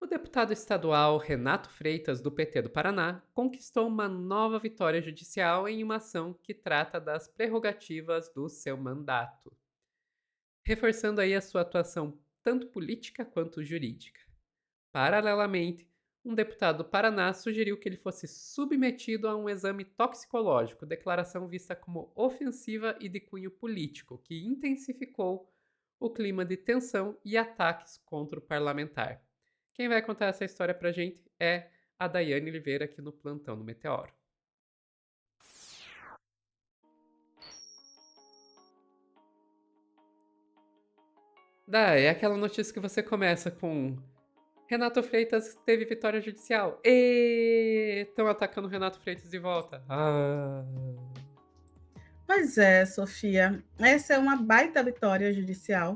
O deputado estadual Renato Freitas, do PT do Paraná, conquistou uma nova vitória judicial em uma ação que trata das prerrogativas do seu mandato, reforçando aí a sua atuação tanto política quanto jurídica. Paralelamente, um deputado do Paraná sugeriu que ele fosse submetido a um exame toxicológico, declaração vista como ofensiva e de cunho político, que intensificou o clima de tensão e ataques contra o parlamentar. Quem vai contar essa história pra gente é a Daiane Oliveira aqui no Plantão do Meteoro. Dai, é aquela notícia que você começa com Renato Freitas teve vitória judicial. Estão atacando o Renato Freitas de volta. Pois é, Sofia, essa é uma baita vitória judicial,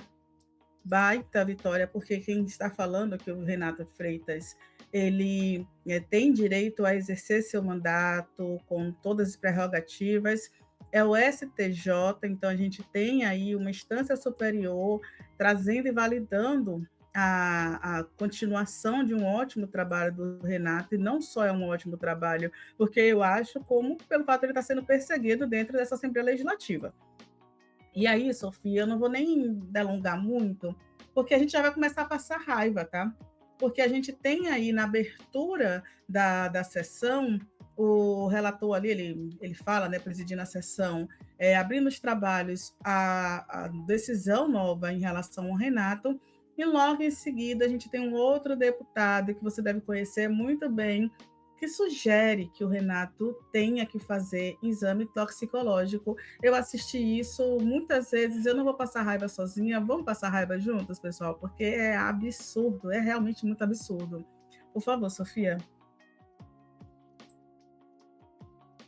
baita vitória, porque quem está falando que o Renato Freitas ele tem direito a exercer seu mandato com todas as prerrogativas é o STJ, então a gente tem aí uma instância superior trazendo e validando a continuação de um ótimo trabalho do Renato, e não só é um ótimo trabalho, porque eu acho como pelo fato de ele estar sendo perseguido dentro dessa Assembleia Legislativa. E aí, Sofia, eu não vou nem delongar muito, porque a gente já vai começar a passar raiva, tá? Porque a gente tem aí na abertura da sessão, o relator ali, ele fala, né, presidindo a sessão, abrindo os trabalhos, a decisão nova em relação ao Renato, e logo em seguida a gente tem um outro deputado que você deve conhecer muito bem, que sugere que o Renato tenha que fazer exame toxicológico. Eu assisti isso muitas vezes, eu não vou passar raiva sozinha, vamos passar raiva juntos, pessoal, porque é absurdo, é realmente muito absurdo. Por favor, Sofia.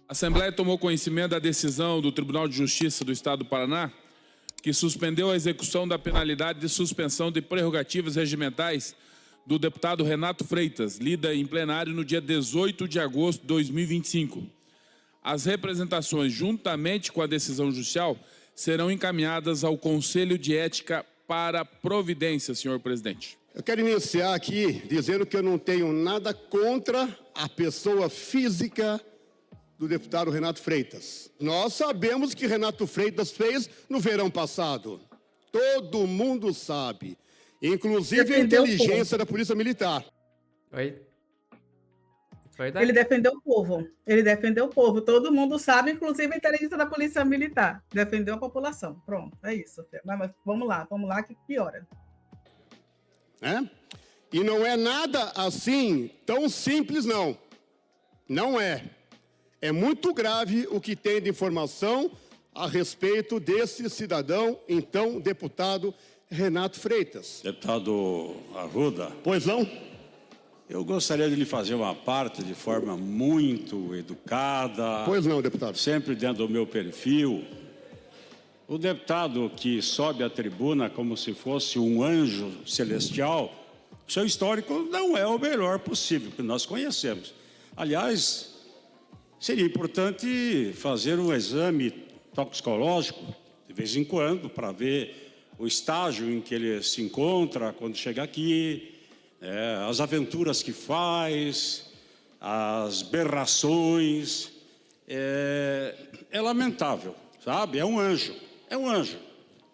A Assembleia tomou conhecimento da decisão do Tribunal de Justiça do Estado do Paraná, que suspendeu a execução da penalidade de suspensão de prerrogativas regimentais do deputado Renato Freitas, lida em plenário no dia 18 de agosto de 2025. As representações, juntamente com a decisão judicial, serão encaminhadas ao Conselho de Ética para providência, senhor presidente. Eu quero iniciar aqui dizendo que eu não tenho nada contra a pessoa física do deputado Renato Freitas. Nós sabemos o que Renato Freitas fez no verão passado. Todo mundo sabe. Inclusive a inteligência da Polícia Militar. Oi? Ele defendeu o povo. Ele defendeu o povo. Todo mundo sabe, inclusive a inteligência da Polícia Militar. Defendeu a população. Pronto, é isso. Mas vamos lá que piora. E não é nada assim tão simples, não. Não é. É muito grave o que tem de informação a respeito desse cidadão, então deputado Renato Freitas. Deputado Arruda. Pois não? Eu gostaria de lhe fazer uma parte de forma muito educada. Pois não, deputado. Sempre dentro do meu perfil. O deputado que sobe à tribuna como se fosse um anjo celestial, seu histórico não é o melhor possível, que nós conhecemos. Aliás, seria importante fazer um exame toxicológico, de vez em quando, para ver o estágio em que ele se encontra quando chega aqui, as aventuras que faz, as berrações. É lamentável, sabe? É um anjo, é um anjo.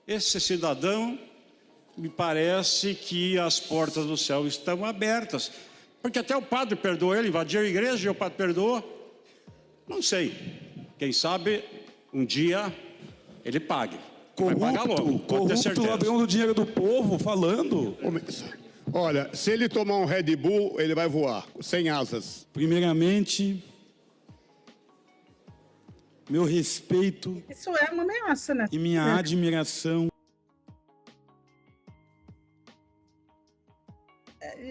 Esse cidadão, me parece que as portas do céu estão abertas, porque até o padre perdoou ele, invadiu a igreja e o padre perdoou. Não sei, quem sabe um dia ele pague. Vai pagar logo, pode ter certeza. Ladrão do dinheiro do povo, falando. Olha, se ele tomar um Red Bull, ele vai voar, sem asas. Primeiramente, meu respeito. Isso é uma ameaça, né? E minha admiração.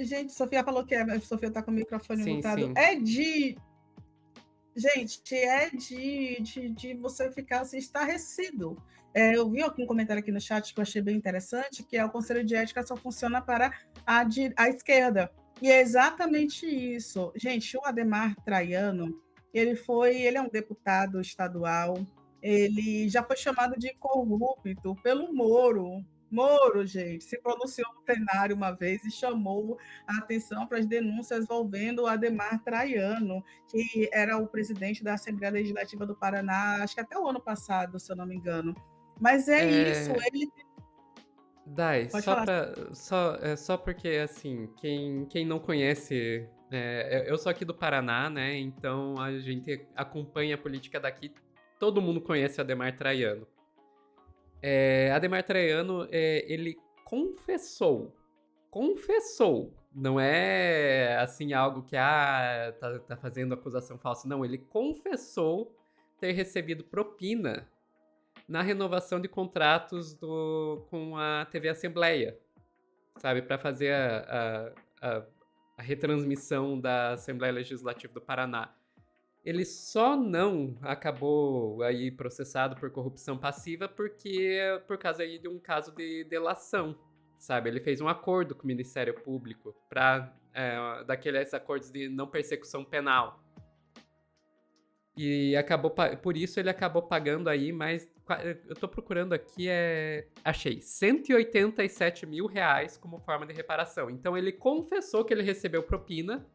Gente, Sofia falou que a Sofia está com o microfone mutado. Sim. Gente, é de você ficar assim, estarrecido. Eu vi um comentário aqui no chat que eu achei bem interessante, que é o Conselho de Ética só funciona para a esquerda. E é exatamente isso. Gente, o Adhemar Traiano, ele é um deputado estadual, ele já foi chamado de corrupto pelo Moro, Moro, gente, se pronunciou no plenário uma vez e chamou a atenção para as denúncias envolvendo o Adhemar Traiano, que era o presidente da Assembleia Legislativa do Paraná, acho que até o ano passado, se eu não me engano. Mas é isso, É, ele Dai, pode só falar. pra. Só porque, assim, quem não conhece. Eu sou aqui do Paraná, né? Então a gente acompanha a política daqui. Todo mundo conhece o Adhemar Traiano. Adhemar Traiano, ele confessou. Não é assim algo que tá fazendo acusação falsa. Não, ele confessou ter recebido propina na renovação de contratos com a TV Assembleia, sabe? Para fazer a retransmissão da Assembleia Legislativa do Paraná. Ele só não acabou aí processado por corrupção passiva por causa aí de um caso de delação, sabe? Ele fez um acordo com o Ministério Público para daqueles acordos de não persecução penal. E por isso ele acabou pagando aí mais. Eu tô procurando aqui, achei, R$ 187 mil como forma de reparação. Então ele confessou que ele recebeu propina,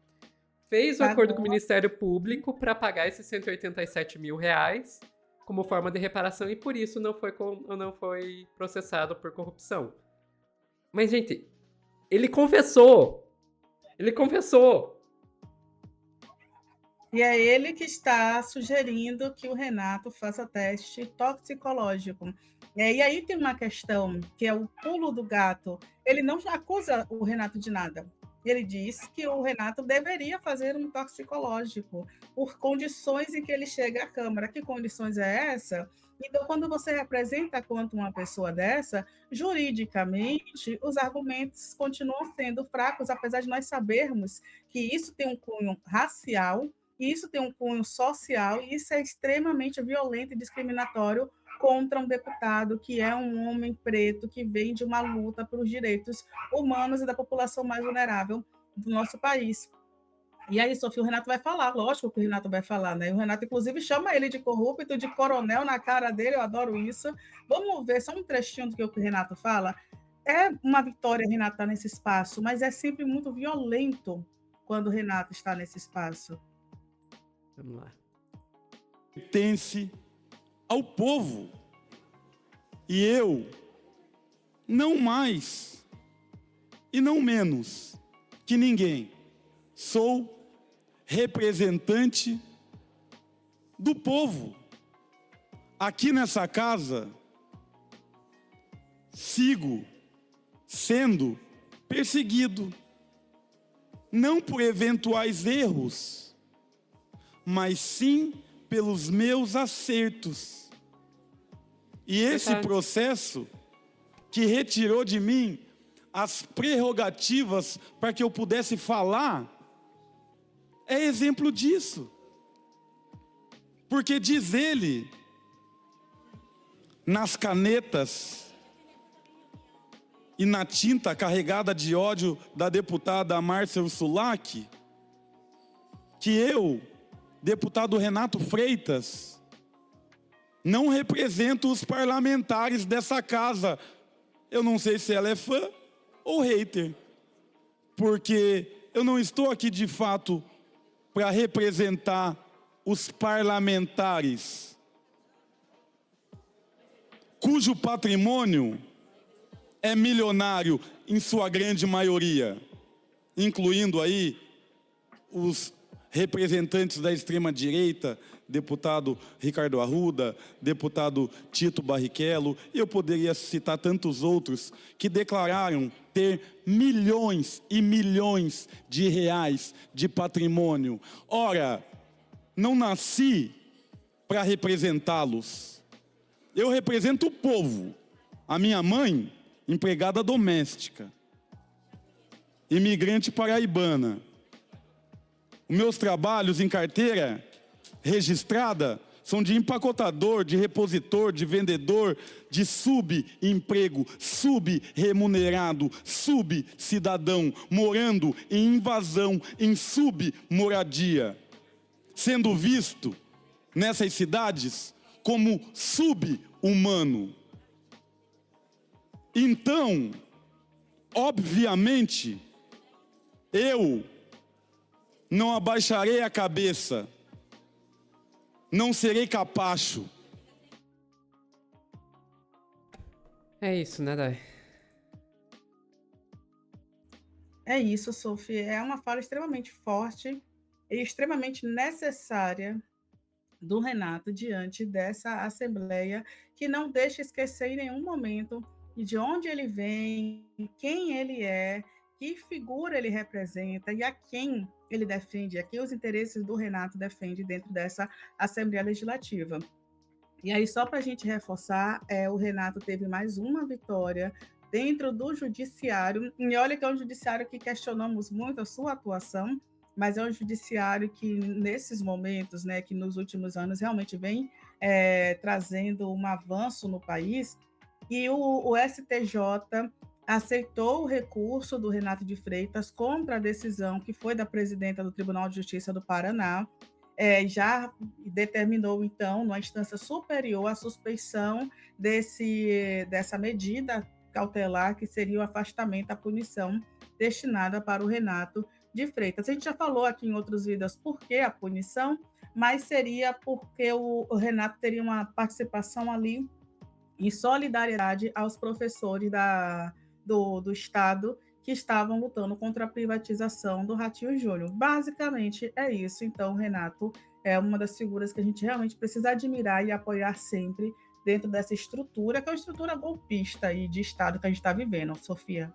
fez o acordo com o Pagou. Ministério Público para pagar esses R$ 187 mil como forma de reparação e por isso não foi processado por corrupção. Mas, gente, ele confessou! Ele confessou! E é ele que está sugerindo que o Renato faça teste toxicológico. E aí tem uma questão, que é o pulo do gato. Ele não acusa o Renato de nada. Ele diz que o Renato deveria fazer um toxicológico por condições em que ele chega à Câmara. Que condições é essa? Então, quando você representa quanto uma pessoa dessa, juridicamente, os argumentos continuam sendo fracos, apesar de nós sabermos que isso tem um cunho racial, isso tem um cunho social e isso é extremamente violento e discriminatório contra um deputado que é um homem preto que vem de uma luta pelos direitos humanos e da população mais vulnerável do nosso país. E aí, Sofia, o Renato vai falar, lógico que o Renato vai falar, né? O Renato, inclusive, chama ele de corrupto, de coronel na cara dele, eu adoro isso. Vamos ver só um trechinho do que o Renato fala. É uma vitória, Renato, estar nesse espaço, mas é sempre muito violento quando o Renato está nesse espaço. Vamos lá. Pertence ao povo. E eu, não mais e não menos que ninguém, sou representante do povo. Aqui nessa casa, sigo sendo perseguido, não por eventuais erros, mas sim pelos meus acertos. E esse Verdade. processo que retirou de mim as prerrogativas para que eu pudesse falar, é exemplo disso. Porque diz ele, nas canetas e na tinta carregada de ódio da deputada Márcia Ursulac, que eu, deputado Renato Freitas, não represento os parlamentares dessa casa. Eu não sei se ela é fã ou hater, porque eu não estou aqui de fato para representar os parlamentares, cujo patrimônio é milionário em sua grande maioria, incluindo aí os representantes da extrema-direita, deputado Ricardo Arruda, deputado Tito Barrichello, e eu poderia citar tantos outros que declararam ter milhões e milhões de reais de patrimônio. Ora, não nasci para representá-los. Eu represento o povo. A minha mãe, empregada doméstica, imigrante paraibana. Os meus trabalhos em carteira registrada são de empacotador, de repositor, de vendedor, de subemprego, subremunerado, subcidadão, morando em invasão, em submoradia, sendo visto nessas cidades como sub-humano. Então, obviamente, eu não abaixarei a cabeça, não serei capacho. É isso, né, Dai? É isso, Sophie. É uma fala extremamente forte e extremamente necessária do Renato diante dessa Assembleia, que não deixa esquecer em nenhum momento de onde ele vem, quem ele é, que figura ele representa e a quem ele defende, a quem os interesses do Renato defende dentro dessa Assembleia Legislativa. E aí, só para a gente reforçar, o Renato teve mais uma vitória dentro do judiciário, e olha que é um judiciário que questionamos muito a sua atuação, mas é um judiciário que, nesses momentos, né, que nos últimos anos realmente vem trazendo um avanço no país, e o STJ aceitou o recurso do Renato de Freitas contra a decisão que foi da presidenta do Tribunal de Justiça do Paraná, já determinou, então, numa instância superior, a suspeição dessa medida cautelar, que seria o afastamento, a punição destinada para o Renato de Freitas. A gente já falou aqui em outros vídeos por que a punição, mas seria porque o Renato teria uma participação ali em solidariedade aos professores do Estado que estavam lutando contra a privatização do Ratinho Júnior. Basicamente é isso. Então, Renato é uma das figuras que a gente realmente precisa admirar e apoiar sempre dentro dessa estrutura, que é uma estrutura golpista e de Estado que a gente está vivendo, Sofia.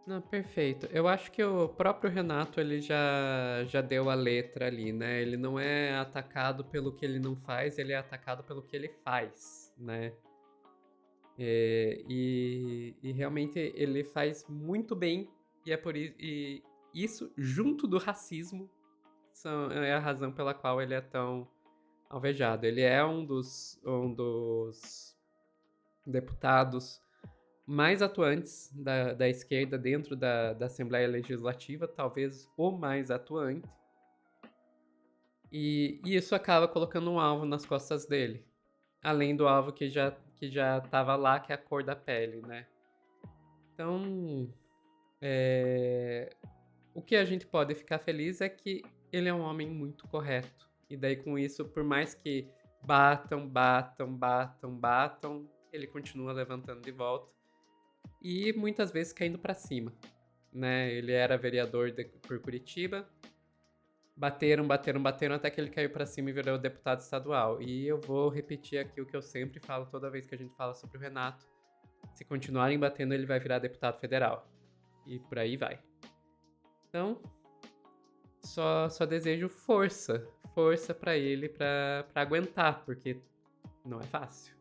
Não, perfeito. Eu acho que o próprio Renato, ele já deu a letra ali, né? Ele não é atacado pelo que ele não faz, ele é atacado pelo que ele faz, né? E realmente ele faz muito bem, e é por isso, e isso, junto do racismo, é a razão pela qual ele é tão alvejado. Ele é um dos deputados mais atuantes da esquerda dentro da Assembleia Legislativa, talvez o mais atuante. E isso acaba colocando um alvo nas costas dele. Além do alvo que já estava lá, que é a cor da pele, né? Então, o que a gente pode ficar feliz é que ele é um homem muito correto. E daí, com isso, por mais que batam, ele continua levantando de volta. E muitas vezes caindo para cima, né? Ele era vereador por Curitiba, bateram até que ele caiu para cima e virou deputado estadual. E eu vou repetir aqui o que eu sempre falo toda vez que a gente fala sobre o Renato: se continuarem batendo, ele vai virar deputado federal. E por aí vai. Então, só desejo força para ele, para aguentar, porque não é fácil.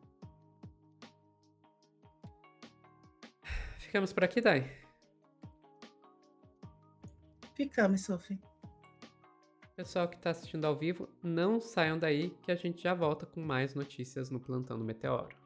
Ficamos por aqui, Dai? Ficamos, Sophie. Pessoal que está assistindo ao vivo, não saiam daí que a gente já volta com mais notícias no Plantão do Meteoro.